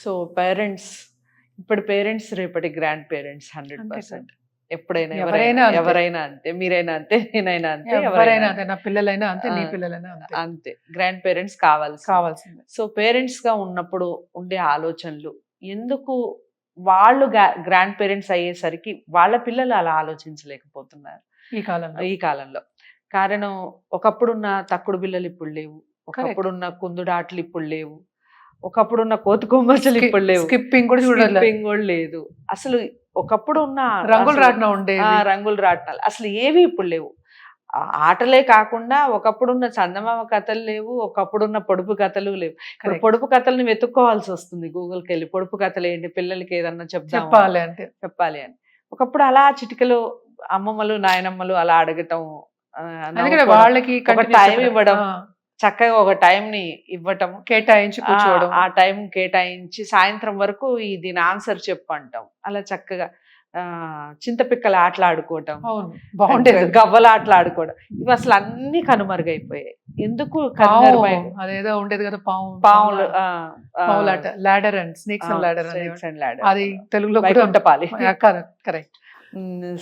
So parents, ఇప్పుడు parents రేపటి grand parents అంతే 100%. ఎప్పుడైనా ఎవరైనా అంతే. ఎవరైనా అంతే, మీరైనా అంతే, నేనైనా అంతే, ఎవరైనా ఎవరైనా అంతే, నా పిల్లలైనా అంతే, నీ ఆ, పిల్లలైనా అంతే. అంతే. గ్రాండ్ పేరెంట్స్ కావాల్సిందే. సో పేరెంట్స్ గా ఉన్నప్పుడు ఉండే ఆలోచనలు ఎందుకు వాళ్ళు గ్రాండ్ పేరెంట్స్ అయ్యేసరికి వాళ్ళ పిల్లలు అలా ఆలోచించలేకపోతున్నారు ఈ కాలంలో. కారణం, ఒకప్పుడున్న తక్కుడు బిల్లలు ఇప్పుడు లేవు, ఒకప్పుడున్న కుందుడాటలు ఇప్పుడు లేవు, ఒకప్పుడున్న కోతి కొమ్మచ్చలు ఇప్పుడు లేవు, స్కిప్పింగ్ కూడా చూడాలి, స్కిప్పింగ్ కూడా లేదు. అసలు ఒకప్పుడు ఉన్న రంగులు అసలు రాట్నం ఉండేవి. రంగులు రాట్నాలు అసలు ఏవి ఇప్పుడు లేవు. ఆటలే కాకుండా ఒకప్పుడున్న చందమామ కథలు లేవు, ఒకప్పుడున్న పొడుపు కథలు లేవు. ఇప్పుడు Correct. పొడుపు కథల్ని వెతుక్కోవాల్సి వస్తుంది గూగుల్కి వెళ్ళి, పొడుపు కథలు ఏంటి పిల్లలకి ఏదన్నా చెప్పాలి అంటే. చెప్పాలి అని. ఒకప్పుడు అలా చిటికలు అమ్మమ్మలు నాయనమ్మలు అలా అడగటం, అందుకనే నవ్వుకోవడం, వాళ్ళకి ఒక టైం ఇవ్వడం, చక్కగా ఒక టైం ని ఇవ్వటం, కేటాయించి కూర్చోవడం, ఆ టైం కేటాయించి సాయంత్రం వరకు దీని ఆన్సర్ చెప్పు అంటాం. అలా చక్కగా చింతపిక్కల ఆటలు ఆడుకోవటం, అవును బాగుండేది. గవ్వల ఆటలు ఆడుకోవడం, ఇవి అసలు అన్ని కనుమరుగైపోయాయి. ఎందుకు అదేదో ఉండేది కదా, పాములు, పావులాట, ladder and snakes and ladder, అది తెలుగులో వైకుంఠపాలి. కరెక్ట్.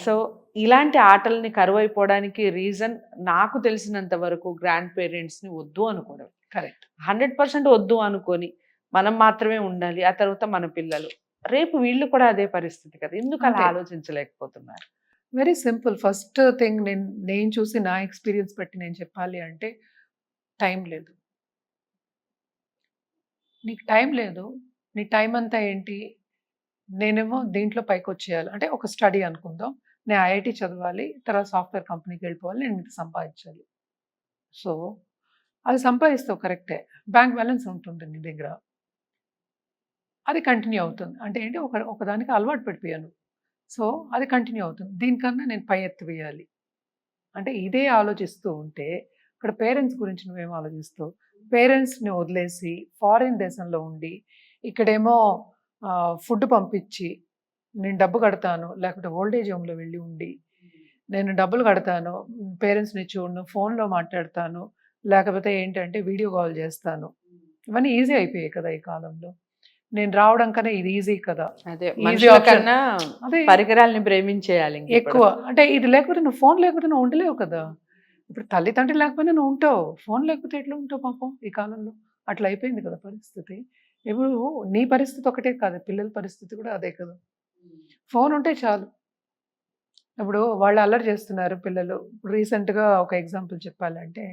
సో ఇలాంటి ఆటల్ని కరువైపోవడానికి రీజన్ నాకు తెలిసినంత వరకు గ్రాండ్ పేరెంట్స్ ని వద్దు అనుకోవడం. కరెక్ట్. 100% వద్దు అనుకొని మనం మాత్రమే ఉండాలి, ఆ తర్వాత మన పిల్లలు, రేపు వీళ్ళు కూడా అదే పరిస్థితి కదా, ఎందుకు అలా ఆలోచించలేకపోతున్నారు? Very simple. ఫస్ట్ థింగ్ నేను చూసి నా ఎక్స్పీరియన్స్ బట్టి నేను చెప్పాలి అంటే, టైం లేదు. నీకు టైం లేదు. నీ టైం అంతా ఏంటి, నేనేమో దీంట్లో పైకి వచ్చేయాలి అంటే ఒక స్టడీ అనుకుందాం, నేను ఐఐటి చదవాలి, తర్వాత సాఫ్ట్వేర్ కంపెనీకి వెళ్ళిపోవాలి, నేను ఇంత సంపాదించాలి. సో అది సంపాదిస్తావు కరెక్టే, బ్యాంక్ బ్యాలెన్స్ ఉంటుంది నీ దగ్గర, అది కంటిన్యూ అవుతుంది. అంటే ఏంటి, ఒకదానికి అలవాటు పడిపోయాను. సో అది కంటిన్యూ అవుతుంది. దీనికన్నా నేను పై ఎత్తు వేయాలి అంటే ఇదే ఆలోచిస్తూ ఉంటే, ఇక్కడ పేరెంట్స్ గురించి నువ్వేం ఆలోచిస్తావు? పేరెంట్స్ని వదిలేసి ఫారిన్ దేశంలో ఉండి, ఇక్కడేమో ఫుడ్ పంపించి నేను డబ్బు కడతాను, లేకపోతే ఓల్డేజ్ హోమ్లో వెళ్ళి ఉండి నేను డబ్బులు కడతాను, పేరెంట్స్ని చూడను, ఫోన్లో మాట్లాడతాను, లేకపోతే ఏంటంటే వీడియో కాల్ చేస్తాను, ఇవన్నీ ఈజీ అయిపోయాయి కదా ఈ కాలంలో. నేను రావడం కన్నా ఇది ఈజీ కదా, అదే ఈజీ ఆప్షన్. అదే పరికరాలని ప్రేమించేయాలి ఎక్కువ. అంటే ఇది లేకపోతే నువ్వు ఫోన్ లేకపోతే నువ్వు ఉండలేవు కదా. ఇప్పుడు తల్లిదండ్రులు లేకపోయినా నువ్వు ఉంటావు, ఫోన్ లేకపోతే ఎట్లా ఉంటావు పాపం ఈ కాలంలో. అట్లా అయిపోయింది కదా పరిస్థితి. ఇప్పుడు నీ పరిస్థితి ఒకటే కాదు, పిల్లల పరిస్థితి కూడా అదే కదా. ఫోన్ ఉంటే చాలు. ఇప్పుడు వాళ్ళు అల్లరి చేస్తున్నారు పిల్లలు. రీసెంట్గా ఒక ఎగ్జాంపుల్ చెప్పాలంటే,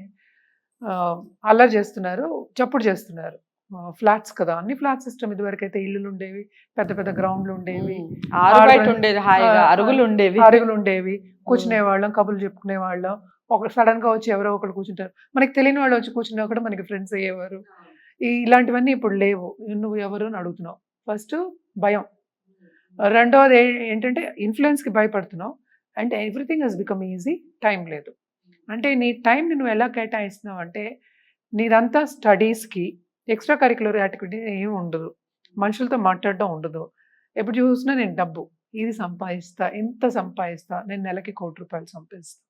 అల్లరి చేస్తున్నారు, చప్పుడు చేస్తున్నారు. ఫ్లాట్స్ కదా, అన్ని ఫ్లాట్ సిస్టమ్. ఇదివరకు అయితే ఇల్లులు ఉండేవి, పెద్ద పెద్ద గ్రౌండ్లు ఉండేవి, అరుగులు ఉండేవి, కూర్చునే వాళ్ళం, కబుర్లు చెప్పుకునే వాళ్ళం. ఒక సడన్ గా వచ్చి ఎవరో ఒకరు కూర్చుంటారు, మనకి తెలియని వాళ్ళు వచ్చి కూర్చున్నా కూడా మనకి ఫ్రెండ్స్ అయ్యేవారు. ఇలాంటివన్నీ ఇప్పుడు లేవు. నువ్వు ఎవరు అని అడుగుతున్నావు, ఫస్ట్ భయం. రెండవది ఏంటంటే ఇన్ఫ్లుయెన్స్కి భయపడుతున్నావు. And everything has become easy. Time లేదు. అంటే నీ టైంని నువ్వు ఎలా కేటాయిస్తున్నావు అంటే, నీదంతా స్టడీస్కి, ఎక్స్ట్రా కరిక్యులర్ యాక్టివిటీ ఏమి ఉండదు, మనుషులతో మాట్లాడడం ఉండదు. ఎప్పుడు చూసినా నేను డబ్బు ఇది సంపాదిస్తా, ఎంత సంపాదిస్తా, నేను నెలకి ₹1,00,00,000 సంపాదిస్తా,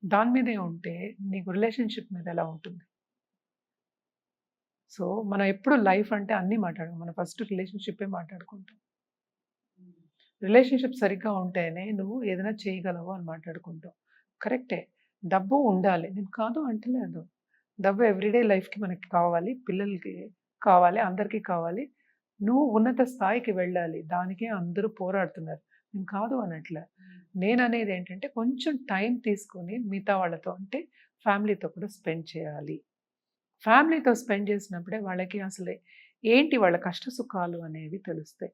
దాని మీదే ఉంటే నీకు రిలేషన్షిప్ మీద ఎలా ఉంటుంది? సో మనం ఎప్పుడు లైఫ్ అంటే అన్నీ మాట్లాడము, మనం ఫస్ట్ రిలేషన్షిప్పే మాట్లాడుకుంటాం. రిలేషన్షిప్ సరిగ్గా ఉంటేనే నువ్వు ఏదైనా చేయగలవు అని మాట్లాడుకుంటావు. కరెక్టే, డబ్బు ఉండాలి, నేను కాదు అంటలేదు. డబ్బు ఎవ్రీడే లైఫ్కి మనకి కావాలి, పిల్లలకి కావాలి, అందరికీ కావాలి. నువ్వు ఉన్నత స్థాయికి వెళ్ళాలి, దానికే అందరూ పోరాడుతున్నారు, నేను కాదు అనట్లే. నేను అనేది ఏంటంటే కొంచెం టైం తీసుకొని మిగతా వాళ్ళతో, అంటే ఫ్యామిలీతో కూడా స్పెండ్ చేయాలి. ఫ్యామిలీతో స్పెండ్ చేసినప్పుడే వాళ్ళకి అసలే ఏంటి వాళ్ళ కష్ట సుఖాలు అనేవి తెలుస్తాయి.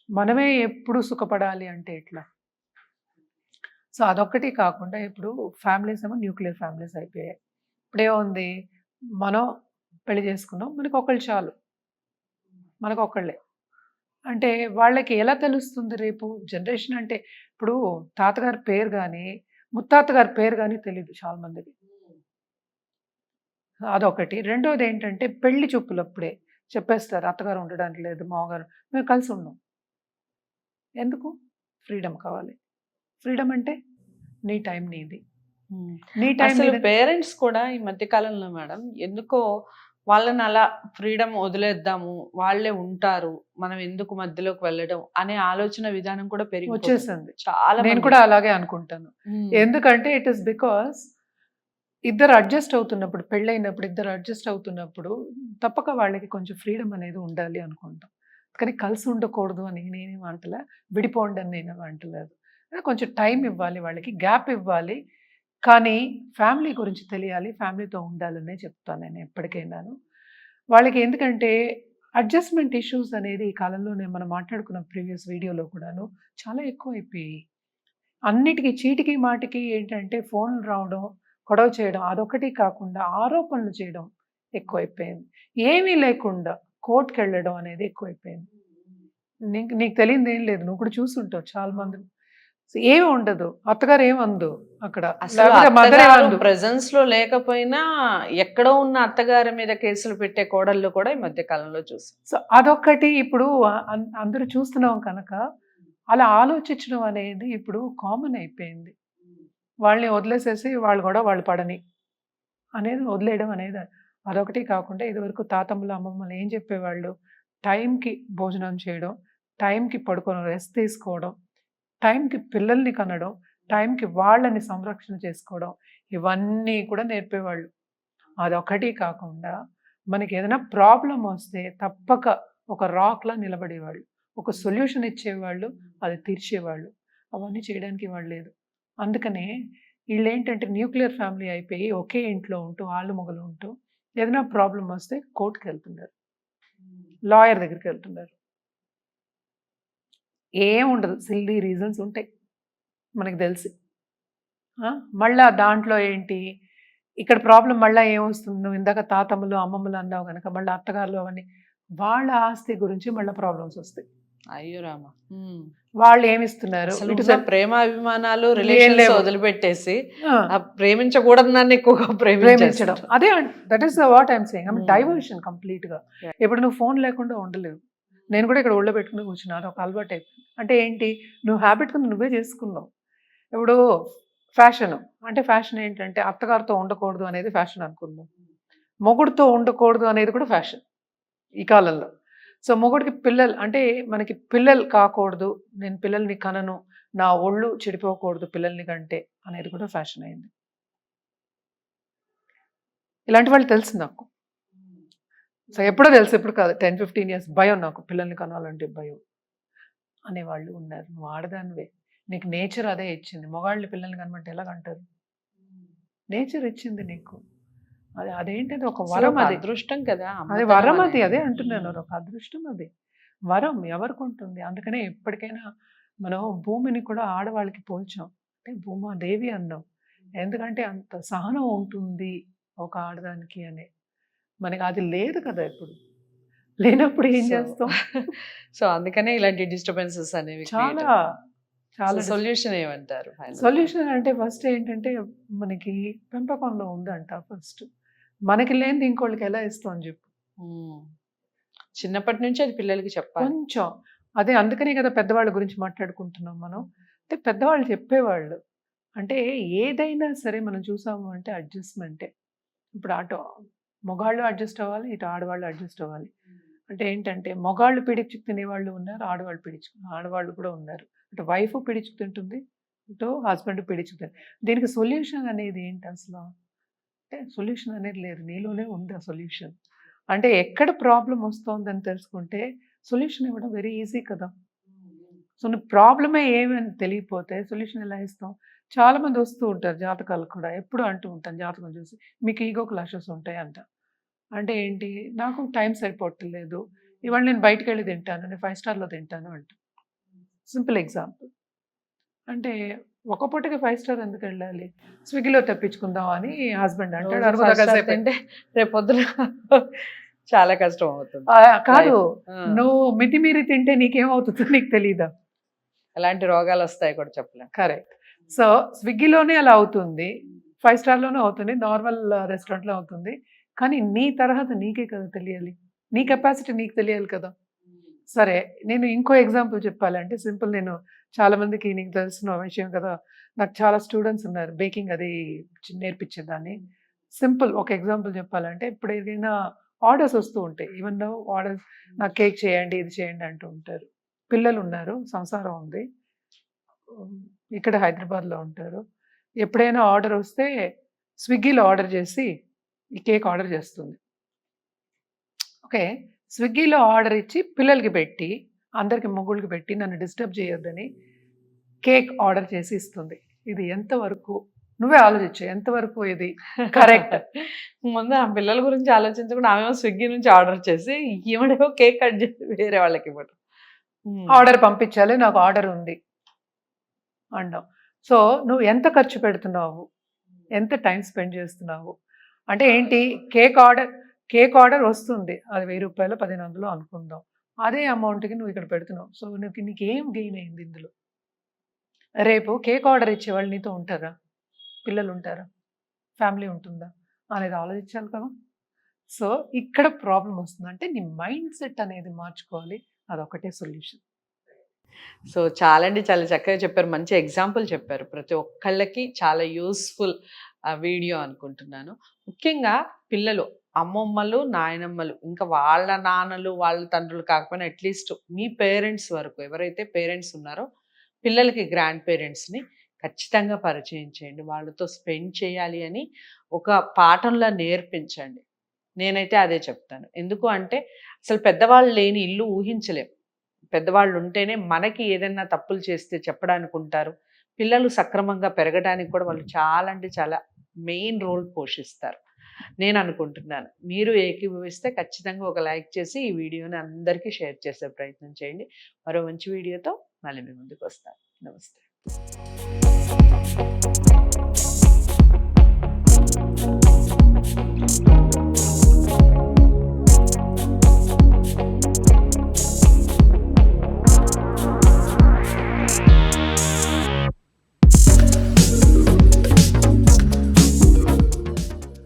మనమే ఎప్పుడు సుఖపడాలి అంటే ఎట్లా? సో అదొక్కటి కాకుండా ఇప్పుడు ఫ్యామిలీస్ ఏమో న్యూక్లియర్ ఫ్యామిలీస్ అయిపోయాయి. ఇప్పుడేముంది, మనం పెళ్లి చేసుకున్నాం, మనకు ఒకళ్ళు చాలు, మనకు ఒకళ్ళే. అంటే వాళ్ళకి ఎలా తెలుస్తుంది రేపు జనరేషన్? అంటే ఇప్పుడు తాతగారి పేరు కానీ ముత్తాత గారి పేరు కానీ తెలియదు చాలా మందికి, అదొకటి. రెండోది ఏంటంటే పెళ్లి చూపులప్పుడే చెప్పేస్తారు, అత్తగారు ఉండడానికి లేదు, మామగారు, మేము కలిసి ఉన్నాం. ఎందుకు? ఫ్రీడమ్ కావాలి. ఫ్రీడమ్ అంటే నీ టైం నీది, నీ టైం అసలు పేరెంట్స్ కూడా ఈ మధ్య కాలంలో మేడం ఎందుకో వాళ్ళని అలా ఫ్రీడమ్ వదిలేద్దాము, వాళ్ళే ఉంటారు, మనం ఎందుకు మధ్యలోకి వెళ్ళడం అనే ఆలోచన విధానం కూడా పెరిగిపోతుంది వచ్చేసింది. చాలా నేను మంది. కూడా అలాగే అనుకుంటాను. ఎందుకంటే ఇట్ ఇస్ బికాస్ ఇద్దరు అడ్జస్ట్ అవుతున్నప్పుడు, పెళ్ళైనప్పుడు ఇద్దరు అడ్జస్ట్ అవుతున్నప్పుడు తప్పక వాళ్ళకి కొంచెం ఫ్రీడమ్ అనేది ఉండాలి అనుకుంటాం. కానీ కలిసి ఉండకూడదు అని నేనేం అంటలే, విడిపోండి అని నేనేం అంటలేదు. కొంచెం టైం ఇవ్వాలి, వాళ్ళకి గ్యాప్ ఇవ్వాలి. కానీ ఫ్యామిలీ గురించి తెలియాలి, ఫ్యామిలీతో ఉండాలనే చెప్తాను నేను ఎప్పటికైనాను. వాళ్ళకి ఎందుకంటే అడ్జస్ట్మెంట్ ఇష్యూస్ అనేది ఈ కాలంలోనే మనం మాట్లాడుకున్న ప్రీవియస్ వీడియోలో కూడాను చాలా ఎక్కువైపోయాయి. అన్నిటికి చీటికి మాటికి ఏంటంటే ఫోన్లు రావడం, గొడవ చేయడం అదొకటి కాకుండా ఆరోపణలు చేయడం ఎక్కువైపోయింది. ఏమీ లేకుండా కోర్ట్‌కెళ్ళడం అనేది ఎక్కువైపోయింది. నీకు నీకు తెలియనిదేం లేదు. నువ్వు కూడా చూసుంటావు చాలా మందిని. ఏమి ఉండదు. అత్తగారు ఏమందు అక్కడ. అసలు లేకపోతే మదర్ అత్తగారు ఏమందు. ప్రెజెన్స్ లో లేకపోయినా ఎక్కడో ఉన్న అత్తగారి మీద కేసులు పెట్టే కోడళ్ళు కూడా ఈ మధ్య కాలంలో చూసాం. సో, అదొక్కటి ఇప్పుడు అందరూ చూస్తున్నాం కనుక అలా ఆలోచించడం అనేది ఇప్పుడు కామన్ అయిపోయింది. వాళ్ళని వదిలేసేసి వాళ్ళు గొడవ వాళ్ళు పడని అనేది వదిలేయడం అనేది అదొకటి కాకుండా ఇదివరకు తాతమ్మలు, అమ్మమ్మలు ఏం చెప్పేవాళ్ళు? టైంకి భోజనం చేయడం, టైంకి పడుకోవడం, రెస్ట్ తీసుకోవడం, టైంకి పిల్లల్ని కనడం, టైంకి వాళ్ళని సంరక్షణ చేసుకోవడం, ఇవన్నీ కూడా నేర్పేవాళ్ళు. అదొకటి కాకుండా మనకి ఏదైనా ప్రాబ్లమ్ వస్తే తప్పక ఒక రాక్‌లా నిలబడేవాళ్ళు. ఒక సొల్యూషన్ ఇచ్చేవాళ్ళు, అది తీర్చేవాళ్ళు. అవన్నీ చేయడానికి వాళ్ళు లేదు. అందుకనే ఈళ్ళేంటంటే న్యూక్లియర్ ఫ్యామిలీ అయిపోయి ఒకే ఇంట్లో ఉంటూ, ఆళ్ళు మొగలు ఉంటూ ఏదైనా ప్రాబ్లమ్ వస్తే కోర్ట్‌కెళ్తున్నారు. లాయర్ దగ్గరికెళ్తున్నారు. ఏముండదు. సిల్లీ రీజన్స్ ఉంటాయి. మనకు తెలిసి. మళ్ళా దాంట్లో ఏంటి, ఇక్కడ ప్రాబ్లమ్ మళ్ళా ఏమొస్తుంది, నువ్వు ఇందాక తాతమ్మలు, అమ్మమ్మలు అన్నావు గనక మళ్ళా అత్తగారులు అవన్నీ. వాళ్ళ ఆస్తి గురించి మళ్ళా ప్రాబ్లమ్స్ వస్తాయి. అయ్యో రామ! వాళ్ళు ఏమిస్తున్నారు? అసలు ఇటు ఉన్న ప్రేమ అభిమానాలు రిలేషన్స్ లేవు. వదిలిపెట్టేసి ఆ! ప్రేమించకూడదని ఎక్కువగా ప్రేమించడం. ప్రేమించేస్తారు. అదే that is what I am saying. Diversion కంప్లీట్‌గా. Yeah. ఇప్పుడు నువ్వు ఫోన్ లేకుండా ఉండలేవు. నేను కూడా ఇక్కడ ఒళ్ళో పెట్టుకొని కూర్చున్నా. అదొక అలవాటు అయిపోయింది. అంటే ఏంటి? నువ్వు హ్యాబిట్ కింద నువ్వే చేసుకున్నావు. ఇప్పుడు ఫ్యాషన్. అంటే ఫ్యాషన్ ఏంటంటే అత్తగారితో ఉండకూడదు అనేది ఫ్యాషన్ అనుకుందాం. మొగుడితో ఉండకూడదు అనేది కూడా ఫ్యాషన్ ఈ కాలంలో. సో, మొగుడికి పిల్లలు అంటే మనకి పిల్లలు కాకూడదు. నేను పిల్లల్ని కనను. నా ఒళ్ళు చెడిపోకూడదు పిల్లల్ని కంటే అనేది కూడా ఫ్యాషన్ అయింది. ఇలాంటి వాళ్ళు తెలుసు నాకు. సో, ఎప్పుడో తెలుసు. ఇప్పుడు కాదు. 10, 15 ఇయర్స్ భయం నాకు. పిల్లల్ని కనాలంటే భయం అనేవాళ్ళు ఉన్నారు. నువ్వు ఆడదానివే. నీకు నేచర్ అదే ఇచ్చింది. మగాళ్ళు పిల్లల్ని కనమంటే ఎలా కంటారు? నేచర్ ఇచ్చింది నీకు. అదేంటది ఒక వరం అది. అదృష్టం కదా! అది వరం అది. అదే అంటున్నాను. ఒక అదృష్టం అది. వరం ఎవరికుంటుంది? అందుకనే ఎప్పటికైనా మనం భూమిని కూడా ఆడవాళ్ళకి పోల్చాం. అంటే భూమాదేవి అన్నాం. ఎందుకంటే అంత సహనం ఉంటుంది ఒక ఆడదానికి అని. మనకి అది లేదు కదా ఇప్పుడు. లేనప్పుడు ఏం చేస్తాం? సో అందుకనే ఇలాంటి డిస్టర్బెన్సెస్ అనేవి చాలా చాలా సొల్యూషన్ ఏమంటారు? సొల్యూషన్ అంటే ఫస్ట్ ఏంటంటే మనకి పెంపకంలో ఉందంట ఫస్ట్. మనకి లేనిది ఇంకోళ్ళకి ఎలా ఇస్తాం అని చెప్పు. చిన్నప్పటి నుంచి అది పిల్లలకి చెప్పాలి. కొంచెం అదే అందుకనే కదా పెద్దవాళ్ళ గురించి మాట్లాడుకుంటున్నాం మనం. అంటే పెద్దవాళ్ళు చెప్పేవాళ్ళు. అంటే ఏదైనా సరే మనం చూసాము అంటే అడ్జస్ట్‌మెంటే. ఇప్పుడు అటు మగాళ్ళు అడ్జస్ట్ అవ్వాలి, ఇటు ఆడవాళ్ళు అడ్జస్ట్ అవ్వాలి. అంటే ఏంటంటే మగాళ్ళు పిడిచి తినేవాళ్ళు ఉన్నారు, ఆడవాళ్ళు కూడా ఉన్నారు. ఇటు వైఫ్ పిడిచుకు తింటుంది, ఇటు హస్బెండ్ పిడిచుకు తింటుంది. దీనికి సొల్యూషన్ అనేది ఏంటి అసలు? అంటే సొల్యూషన్ అనేది లేదు. నీలోనే ఉంది ఆ సొల్యూషన్. అంటే ఎక్కడ ప్రాబ్లమ్ వస్తోందని తెలుసుకుంటే సొల్యూషన్ ఇవ్వడం వెరీ ఈజీ కదా! సో, నువ్వు ప్రాబ్లమే ఏమని తెలియకపోతే సొల్యూషన్ ఎలా ఇస్తాం? చాలామంది వస్తూ ఉంటారు జాతకాలు కూడా. ఎప్పుడు అంటూ ఉంటాను జాతకం చూసి, మీకు ఈగో క్లాషెస్ ఉంటాయంట. అంటే ఏంటి? నాకు టైం సరిపోవట్లేదు. ఇవాళ నేను బయటికెళ్ళి తింటాను. నేను 5 స్టార్‌లో తింటాను అంట. Simple example. అంటే ఒక పూటకి 5 స్టార్ ఎందుకెళ్ళాలి? స్విగ్గీలో తెప్పించుకుందాం అని హస్బెండ్ అంటాడు. రోజు అరుగుదా first class కాసేపు తింటే రేపు పొద్దున చాలా కష్టం అవుతుంది. కాదు. Life. నువ్వు మితిమీరి తింటే నీకేమవుతుందో నీకు తెలీదా? ఎలాంటి రోగాలు వస్తాయి కూడా చెప్పలేం. కరెక్ట్. సో, స్విగ్గీలోనే అలా అవుతుంది. 5 స్టార్‌లోనే అవుతుంది. నార్మల్ రెస్టారెంట్‌లో అవుతుంది. కానీ నీ తరహత నీకే కదా తెలియాలి. నీ కెపాసిటీ నీకు తెలియాలి కదా! సరే. నేను ఇంకో ఎగ్జాంపుల్ చెప్పాలంటే సింపుల్ నేను చాలా మందికి నీకు తెలిసిన విషయం కదా! నాకు చాలా స్టూడెంట్స్ ఉన్నారు. బేకింగ్ అది నేర్పించేదాన్ని. సింపుల్ ఒక ఎగ్జాంపుల్ చెప్పాలంటే ఇప్పుడు ఏదైనా ఆర్డర్స్ వస్తూ ఉంటాయి. ఈవెన్ ఆర్డర్స్ నాకు కేక్ చేయండి, ఇది చేయండి అంటూ ఉంటారు. పిల్లలు ఉన్నారు, సంసారం ఉంది. ఇక్కడ హైదరాబాద్‌లో ఉంటారు. ఎప్పుడైనా ఆర్డర్ వస్తే స్విగ్గీలో ఆర్డర్ చేసి ఈ కేక్ ఆర్డర్ చేస్తుంది. ఓకే. స్విగ్గీలో ఆర్డర్ ఇచ్చి పిల్లలకి పెట్టి, అందరికి మొగుళ్ళకి పెట్టి నన్ను డిస్టర్బ్ చేయొద్దని కేక్ ఆర్డర్ చేసి ఇస్తుంది. ఇది ఎంతవరకు నువ్వే ఆలోచించు. ఎంతవరకు ఇది కరెక్ట్? ముందు ఆ పిల్లల గురించి ఆలోచించకుండా ఆమెమో స్విగ్గీ నుంచి ఆర్డర్ చేసి ఈవిడేమో కేక్ కట్ చేసి వేరే వాళ్ళకి ఇవ్వడం. ఆర్డర్ పంపించాలి, నాకు ఆర్డర్ ఉంది అనడం. సో, నువ్వు ఎంత ఖర్చు పెడుతున్నావు? ఎంత టైం స్పెండ్ చేస్తున్నావు? అంటే ఏంటి, కేక్ ఆర్డర్ వస్తుంది. అది రూ. 1000, 1500 అనుకుందాం. అదే అమౌంట్‌కి నువ్వు ఇక్కడ పెడుతున్నావు. సో, నీకేం గెయిన్ అయింది ఇందులో? రేపు కేక్ ఆర్డర్ ఇచ్చేవాళ్ళు నీతో ఉంటారా? పిల్లలు ఉంటారా? ఫ్యామిలీ ఉంటుందా? అనేది ఆలోచించాలి కదా! సో, ఇక్కడ ప్రాబ్లమ్ వస్తుంది. అంటే నీ మైండ్ సెట్ అనేది మార్చుకోవాలి. అదొకటే సొల్యూషన్. సో చాలా చక్కగా చెప్పారు. మంచి ఎగ్జాంపుల్ చెప్పారు. ప్రతి ఒక్కళ్ళకి చాలా యూస్ఫుల్ వీడియో అనుకుంటున్నాను. ముఖ్యంగా పిల్లలు, అమ్మమ్మలు, నాయనమ్మలు, ఇంకా వాళ్ళ నాన్నలు, వాళ్ళ తండ్రులు కాకపోయినా అట్లీస్ట్ మీ పేరెంట్స్ వరకు ఎవరైతే పేరెంట్స్ ఉన్నారో పిల్లలకి గ్రాండ్ పేరెంట్స్ని ఖచ్చితంగా పరిచయం చేయండి. వాళ్ళతో స్పెండ్ చేయాలి అని ఒక పాఠంలా నేర్పించండి. నేనైతే అదే చెప్తాను. ఎందుకు అంటే అసలు పెద్దవాళ్ళు లేని ఇల్లు ఊహించలేం. పెద్దవాళ్ళు ఉంటేనే మనకి ఏదైనా తప్పులు చేస్తే చెప్పడానికి ఉంటారు. పిల్లలు సక్రమంగా పెరగడానికి కూడా వాళ్ళు చాలా అంటే చాలా మెయిన్ రోల్ పోషిస్తారు నేను అనుకుంటున్నాను. మీరు ఏకీభవిస్తే ఖచ్చితంగా ఒక లైక్ చేసి ఈ వీడియోని అందరికీ షేర్ చేసే ప్రయత్నం చేయండి. మరో మంచి వీడియోతో మళ్ళీ మీ ముందుకు వస్తాను. నమస్తే.